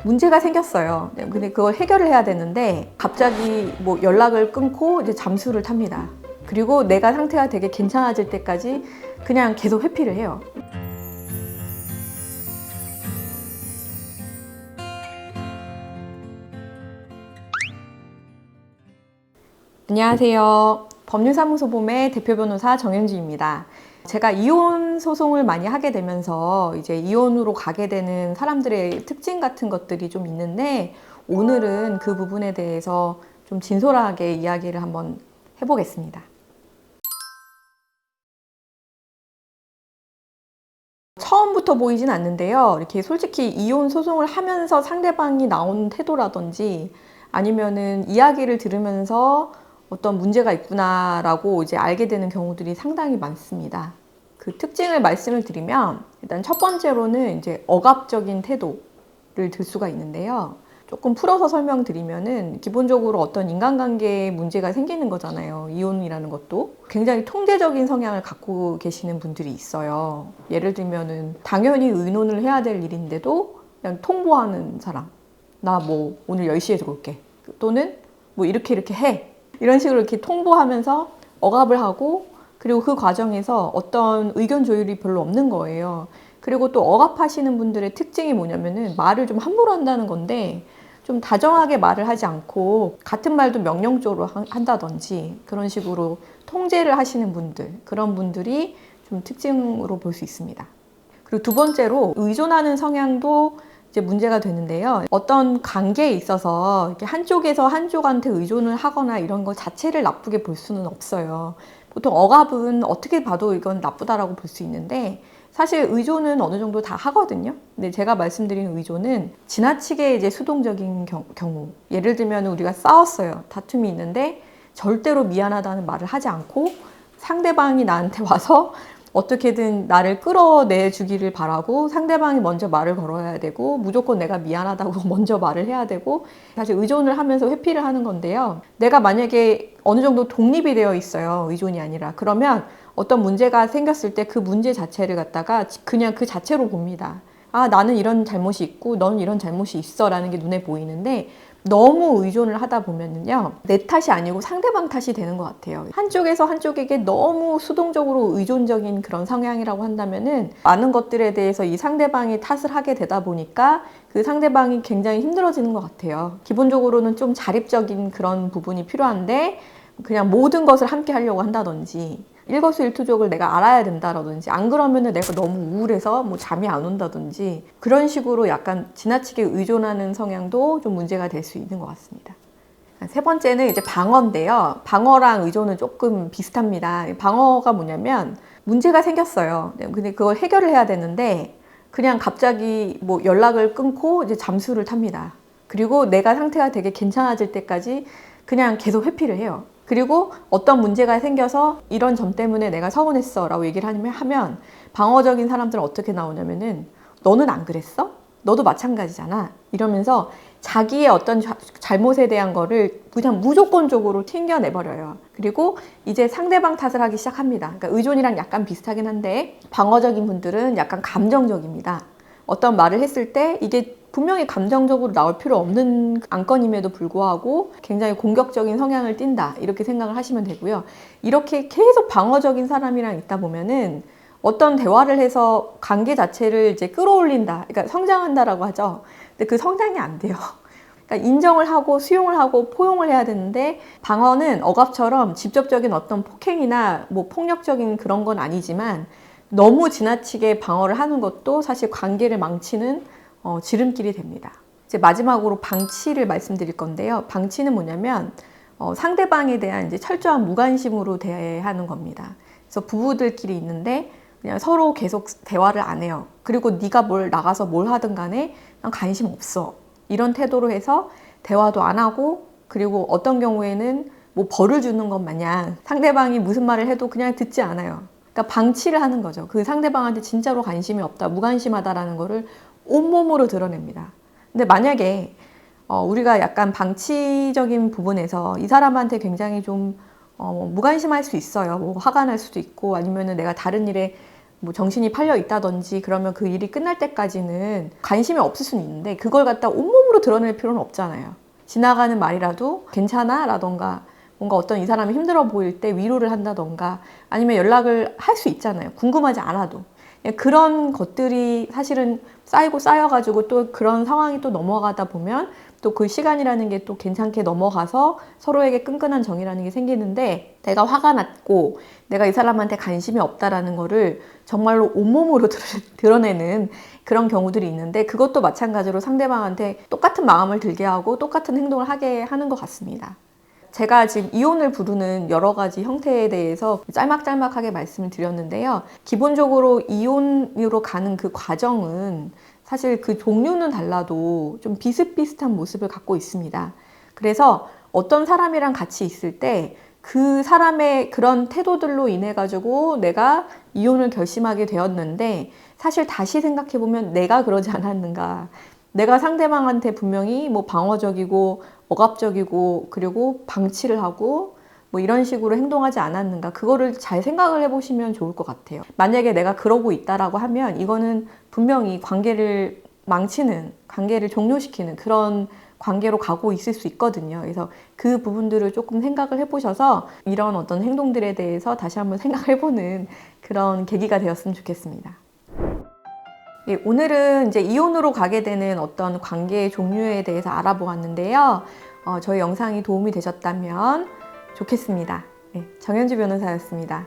문제가 생겼어요. 근데 그걸 해결을 해야 되는데 갑자기 뭐 연락을 끊고 이제 잠수를 탑니다. 그리고 내가 상태가 되게 괜찮아질 때까지 그냥 계속 회피를 해요. 안녕하세요. 법률사무소봄의 대표 변호사 정현주입니다. 제가 이혼 소송을 많이 하게 되면서 이제 이혼으로 가게 되는 사람들의 특징 같은 것들이 좀 있는데, 오늘은 그 부분에 대해서 좀 진솔하게 이야기를 한번 해보겠습니다. 처음부터 보이진 않는데요. 이렇게 솔직히 이혼 소송을 하면서 상대방이 나온 태도라든지 아니면은 이야기를 들으면서 어떤 문제가 있구나라고 이제 알게 되는 경우들이 상당히 많습니다. 그 특징을 말씀을 드리면, 일단 첫 번째로는 이제 억압적인 태도를 들 수가 있는데요. 조금 풀어서 설명드리면은, 기본적으로 어떤 인간관계에 문제가 생기는 거잖아요. 이혼이라는 것도 굉장히 통제적인 성향을 갖고 계시는 분들이 있어요. 예를 들면은 당연히 의논을 해야 될 일인데도 그냥 통보하는 사람. 나 뭐 오늘 10시에 들어올게. 또는 뭐 이렇게 해. 이런 식으로 이렇게 통보하면서 억압을 하고, 그리고 그 과정에서 어떤 의견 조율이 별로 없는 거예요. 그리고 또 억압하시는 분들의 특징이 뭐냐면은 말을 좀 함부로 한다는 건데, 좀 다정하게 말을 하지 않고 같은 말도 명령적으로 한다든지 그런 식으로 통제를 하시는 분들, 그런 분들이 좀 특징으로 볼 수 있습니다. 그리고 두 번째로 의존하는 성향도 이제 문제가 되는데요. 어떤 관계에 있어서 이렇게 한쪽에서 한쪽한테 의존을 하거나 이런 것 자체를 나쁘게 볼 수는 없어요. 보통 억압은 어떻게 봐도 이건 나쁘다라고 볼 수 있는데, 사실 의존은 어느 정도 다 하거든요. 근데 제가 말씀드리는 의존은 지나치게 이제 수동적인 경우. 예를 들면 우리가 싸웠어요. 다툼이 있는데 절대로 미안하다는 말을 하지 않고 상대방이 나한테 와서 어떻게든 나를 끌어내 주기를 바라고, 상대방이 먼저 말을 걸어야 되고, 무조건 내가 미안하다고 먼저 말을 해야 되고, 사실 의존을 하면서 회피를 하는 건데요. 내가 만약에 어느 정도 독립이 되어 있어요. 의존이 아니라. 그러면 어떤 문제가 생겼을 때 그 문제 자체를 갖다가 그냥 그 자체로 봅니다. 아, 나는 이런 잘못이 있고 너는 이런 잘못이 있어 라는 게 눈에 보이는데, 너무 의존을 하다 보면은요, 내 탓이 아니고 상대방 탓이 되는 것 같아요. 한쪽에서 한쪽에게 너무 수동적으로 의존적인 그런 성향이라고 한다면은, 많은 것들에 대해서 이 상대방이 탓을 하게 되다 보니까 그 상대방이 굉장히 힘들어지는 것 같아요. 기본적으로는 좀 자립적인 그런 부분이 필요한데, 그냥 모든 것을 함께 하려고 한다든지, 일거수일투족을 내가 알아야 된다라든지, 안 그러면은 내가 너무 우울해서 뭐 잠이 안 온다든지, 그런 식으로 약간 지나치게 의존하는 성향도 좀 문제가 될 수 있는 것 같습니다. 세 번째는 이제 방어인데요. 방어랑 의존은 조금 비슷합니다. 방어가 뭐냐면, 문제가 생겼어요. 근데 그걸 해결을 해야 되는데 그냥 갑자기 뭐 연락을 끊고 이제 잠수를 탑니다. 그리고 내가 상태가 되게 괜찮아질 때까지 그냥 계속 회피를 해요. 그리고 어떤 문제가 생겨서 이런 점 때문에 내가 서운했어 라고 얘기를 하면 방어적인 사람들은 어떻게 나오냐면은, 너는 안 그랬어? 너도 마찬가지잖아. 이러면서 자기의 어떤 잘못에 대한 거를 그냥 무조건적으로 튕겨내버려요. 그리고 이제 상대방 탓을 하기 시작합니다. 그러니까 의존이랑 약간 비슷하긴 한데, 방어적인 분들은 약간 감정적입니다. 어떤 말을 했을 때 이게 분명히 감정적으로 나올 필요 없는 안건임에도 불구하고 굉장히 공격적인 성향을 띈다, 이렇게 생각을 하시면 되고요. 이렇게 계속 방어적인 사람이랑 있다 보면은 어떤 대화를 해서 관계 자체를 이제 끌어올린다, 그러니까 성장한다라고 하죠. 근데 그 성장이 안 돼요. 그러니까 인정을 하고 수용을 하고 포용을 해야 되는데, 방어는 억압처럼 직접적인 어떤 폭행이나 뭐 폭력적인 그런 건 아니지만, 너무 지나치게 방어를 하는 것도 사실 관계를 망치는 지름길이 됩니다. 이제 마지막으로 방치를 말씀드릴 건데요. 방치는 뭐냐면 상대방에 대한 이제 철저한 무관심으로 대하는 겁니다. 그래서 부부들끼리 있는데 그냥 서로 계속 대화를 안 해요. 그리고 네가 뭘 나가서 뭘 하든 간에 난 관심 없어, 이런 태도로 해서 대화도 안 하고, 그리고 어떤 경우에는 뭐 벌을 주는 것 마냥 상대방이 무슨 말을 해도 그냥 듣지 않아요. 그러니까 방치를 하는 거죠. 그 상대방한테 진짜로 관심이 없다, 무관심하다라는 거를 온몸으로 드러냅니다. 근데 만약에 우리가 약간 방치적인 부분에서 이 사람한테 굉장히 좀 무관심할 수 있어요. 뭐 화가 날 수도 있고, 아니면은 내가 다른 일에 뭐 정신이 팔려 있다든지 그러면 그 일이 끝날 때까지는 관심이 없을 수는 있는데 그걸 갖다 온몸으로 드러낼 필요는 없잖아요. 지나가는 말이라도 괜찮아? 라던가 뭔가 어떤 이 사람이 힘들어 보일 때 위로를 한다던가 아니면 연락을 할 수 있잖아요. 궁금하지 않아도. 그런 것들이 사실은 쌓이고 쌓여가지고 또 그런 상황이 또 넘어가다 보면 또 그 시간이라는 게 또 괜찮게 넘어가서 서로에게 끈끈한 정이라는 게 생기는데 내가 화가 났고 내가 이 사람한테 관심이 없다라는 거를 정말로 온몸으로 드러내는 그런 경우들이 있는데 그것도 마찬가지로 상대방한테 똑같은 마음을 들게 하고 똑같은 행동을 하게 하는 것 같습니다. 제가 지금 이혼을 부르는 여러 가지 형태에 대해서 짤막짤막하게 말씀을 드렸는데요. 기본적으로 이혼으로 가는 그 과정은 사실 그 종류는 달라도 좀 비슷비슷한 모습을 갖고 있습니다. 그래서 어떤 사람이랑 같이 있을 때 그 사람의 그런 태도들로 인해 가지고 내가 이혼을 결심하게 되었는데 사실 다시 생각해 보면 내가 그러지 않았는가. 내가 상대방한테 분명히 뭐 방어적이고 억압적이고 그리고 방치를 하고 뭐 이런 식으로 행동하지 않았는가. 그거를 잘 생각을 해보시면 좋을 것 같아요. 만약에 내가 그러고 있다라고 하면 이거는 분명히 관계를 망치는, 관계를 종료시키는 그런 관계로 가고 있을 수 있거든요. 그래서 그 부분들을 조금 생각을 해보셔서 이런 어떤 행동들에 대해서 다시 한번 생각해보는 그런 계기가 되었으면 좋겠습니다. 예, 오늘은 이제 이혼으로 가게 되는 어떤 관계의 종류에 대해서 알아보았는데요. 저희 영상이 도움이 되셨다면 좋겠습니다. 예, 정현주 변호사였습니다.